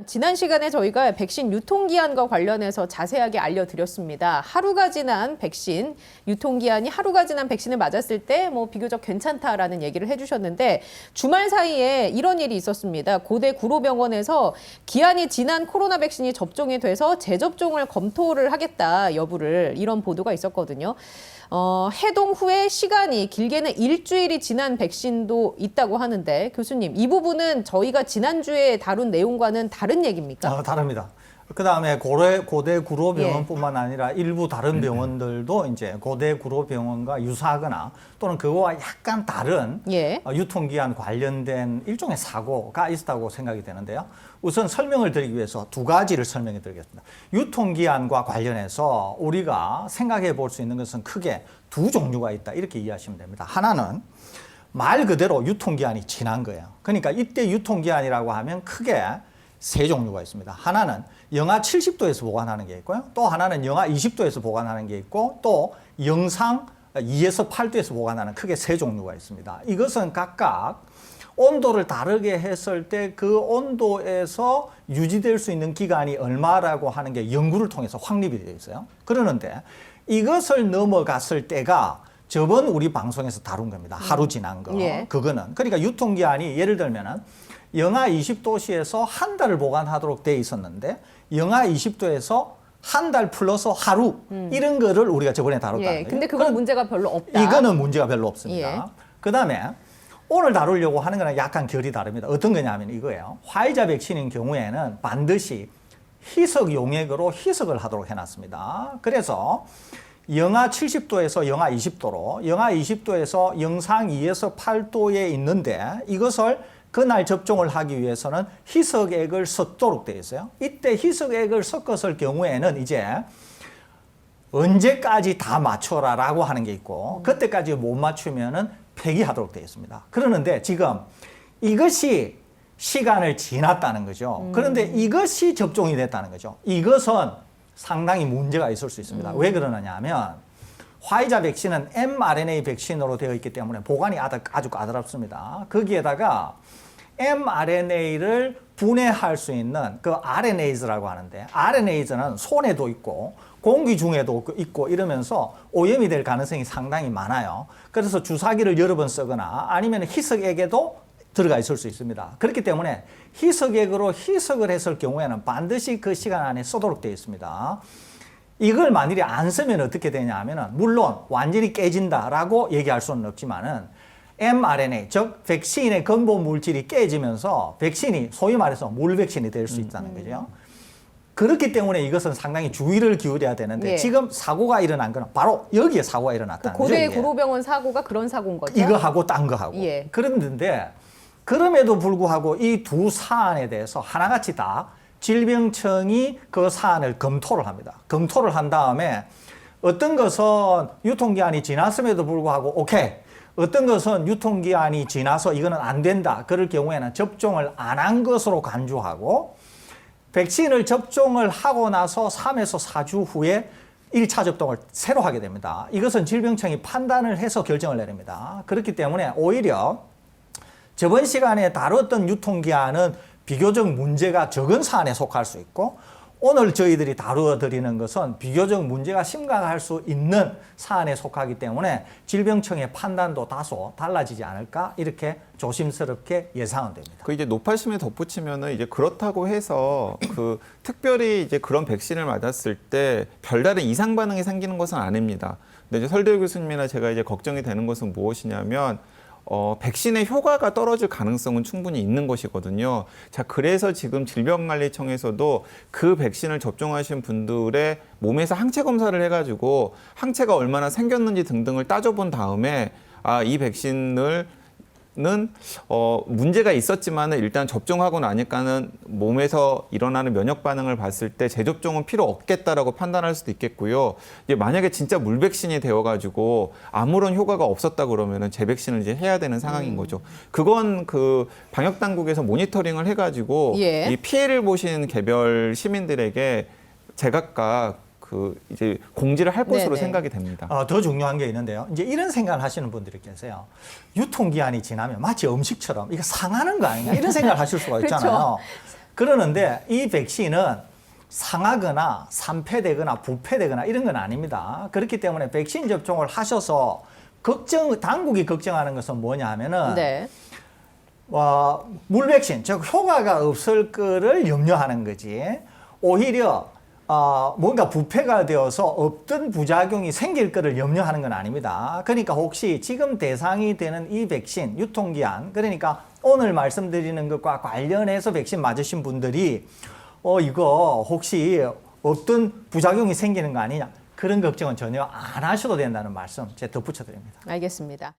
지난 시간에 저희가 백신 유통기한과 관련해서 자세하게 알려드렸습니다. 하루가 지난 백신, 유통기한이 하루가 지난 백신을 맞았을 때 비교적 괜찮다라는 얘기를 해주셨는데 주말 사이에 이런 일이 있었습니다. 고대 구로병원에서 기한이 지난 코로나 백신이 접종이 돼서 재접종을 검토를 하겠다 여부를 이런 보도가 있었거든요. 해동 후에 시간이 길게는 일주일이 지난 백신도 있다고 하는데 교수님, 이 부분은 저희가 지난주에 다룬 내용과는 다른 얘기입니까? 다릅니다. 그다음에 고대 구로병원뿐만 아니라 일부 다른 병원들도 이제 고대 구로병원과 유사하거나 또는 그거와 약간 다른 유통기한 관련된 일종의 사고가 있었다고 생각이 되는데요. 우선 설명을 드리기 위해서 두 가지를 설명해 드리겠습니다. 유통기한과 관련해서 우리가 생각해 볼 수 있는 것은 크게 두 종류가 있다, 이렇게 이해하시면 됩니다. 하나는 말 그대로 유통기한이 지난 거예요. 그러니까 이때 유통기한이라고 하면 크게 세 종류가 있습니다. 하나는 영하 70도에서 보관하는 게 있고요. 또 하나는 영하 20도에서 보관하는 게 있고, 또 영상 2에서 8도에서 보관하는 크게 세 종류가 있습니다. 이것은 각각 온도를 다르게 했을 때 그 온도에서 유지될 수 있는 기간이 얼마라고 하는 게 연구를 통해서 확립이 되어 있어요. 그러는데 이것을 넘어갔을 때가 저번 우리 방송에서 다룬 겁니다. 하루 지난 거. 그거는. 그러니까 유통기한이 예를 들면은 영하 20도씨에서 한 달을 보관하도록 돼 있었는데 영하 20도에서 한 달 플러스 하루 이런 거를 우리가 저번에 다뤘다는 거예요. 근데 그건 문제가 별로 없다. 이거는 문제가 별로 없습니다. 그다음에 오늘 다루려고 하는 거는 약간 결이 다릅니다. 어떤 거냐면 이거예요. 화이자 백신인 경우에는 반드시 희석 용액으로 희석을 하도록 해놨습니다. 그래서 영하 70도에서 영하 20도로, 영하 20도에서 영상 2에서 8도에 있는데 이것을 그날 접종을 하기 위해서는 희석액을 섞도록 되어 있어요. 이때 희석액을 섞었을 경우에는 이제 언제까지 다 맞춰라라고 하는 게 있고, 그때까지 못 맞추면은 폐기하도록 되어 있습니다. 그러는데 지금 이것이 시간을 지났다는 거죠. 그런데 이것이 접종이 됐다는 거죠. 이것은 상당히 문제가 있을 수 있습니다. 왜 그러느냐 하면 화이자 백신은 mRNA 백신으로 되어 있기 때문에 보관이 아주 까다롭습니다. 거기에다가 mRNA를 분해할 수 있는 그 RNase라고 하는데, RNase는 손에도 있고 공기 중에도 있고 이러면서 오염이 될 가능성이 상당히 많아요. 그래서 주사기를 여러 번 쓰거나 아니면 희석액에도 들어가 있을 수 있습니다. 그렇기 때문에 희석액으로 희석을 했을 경우에는 반드시 그 시간 안에 쓰도록 되어 있습니다. 이걸 만일에 안 쓰면 어떻게 되냐 하면은, 물론 완전히 깨진다라고 얘기할 수는 없지만은 mRNA, 즉 백신의 근본 물질이 깨지면서 백신이 소위 말해서 물백신이 될 수 있다는 거죠. 그렇기 때문에 이것은 상당히 주의를 기울여야 되는데 지금 사고가 일어난 거는 바로 여기에 사고가 일어났다는 거죠. 고대 구로병원 사고가 그런 사고인 거죠? 이거하고 딴 거하고. 그런데 그럼에도 불구하고 이 두 사안에 대해서 하나같이 다 질병청이 그 사안을 검토를 합니다. 검토를 한 다음에 어떤 것은 유통기한이 지났음에도 불구하고 오케이, 어떤 것은 유통기한이 지나서 이거는 안 된다, 그럴 경우에는 접종을 안 한 것으로 간주하고, 백신을 접종을 하고 나서 3에서 4주 후에 1차 접종을 새로 하게 됩니다. 이것은 질병청이 판단을 해서 결정을 내립니다. 그렇기 때문에 오히려 저번 시간에 다뤘던 유통기한은 비교적 문제가 적은 사안에 속할 수 있고, 오늘 저희들이 다루어드리는 것은 비교적 문제가 심각할 수 있는 사안에 속하기 때문에 질병청의 판단도 다소 달라지지 않을까, 이렇게 조심스럽게 예상은 됩니다. 그 이제 노팔심에 덧붙이면은 이제 그렇다고 해서 그 특별히 이제 그런 백신을 맞았을 때 별다른 이상 반응이 생기는 것은 아닙니다. 근데 이제 설대 교수님이나 제가 이제 걱정이 되는 것은 무엇이냐면, 백신의 효과가 떨어질 가능성은 충분히 있는 것이거든요. 자, 그래서 지금 질병관리청에서도 그 백신을 접종하신 분들의 몸에서 항체 검사를 해가지고 항체가 얼마나 생겼는지 등등을 따져본 다음에 이 백신을 문제가 있었지만은 일단 접종하고 나니까는 몸에서 일어나는 면역 반응을 봤을 때 재접종은 필요 없겠다라고 판단할 수도 있겠고요. 이제 만약에 진짜 물백신이 되어가지고 아무런 효과가 없었다 그러면은 재백신을 이제 해야 되는 상황인 거죠. 그건 그 방역 당국에서 모니터링을 해가지고 이 피해를 보신 개별 시민들에게 제각각 그 이제 공지를 할 것으로 생각이 됩니다. 더 중요한 게 있는데요. 이제 이런 생각을 하시는 분들이 계세요. 유통기한이 지나면 마치 음식처럼 이거 상하는 거 아니냐, 이런 생각을 하실 수가 있잖아요. 그러는데 이 백신은 상하거나 산패되거나 부패되거나 이런 건 아닙니다. 그렇기 때문에 백신 접종을 하셔서 당국이 걱정하는 것은 뭐냐 하면은 네. 물백신, 즉 효과가 없을 거를 염려하는 거지. 오히려 뭔가 부패가 되어서 없던 부작용이 생길 거를 염려하는 건 아닙니다. 그러니까 혹시 지금 대상이 되는 이 백신 유통기한, 그러니까 오늘 말씀드리는 것과 관련해서 백신 맞으신 분들이 이거 혹시 어떤 부작용이 생기는 거 아니냐, 그런 걱정은 전혀 안 하셔도 된다는 말씀 제가 덧붙여 드립니다. 알겠습니다.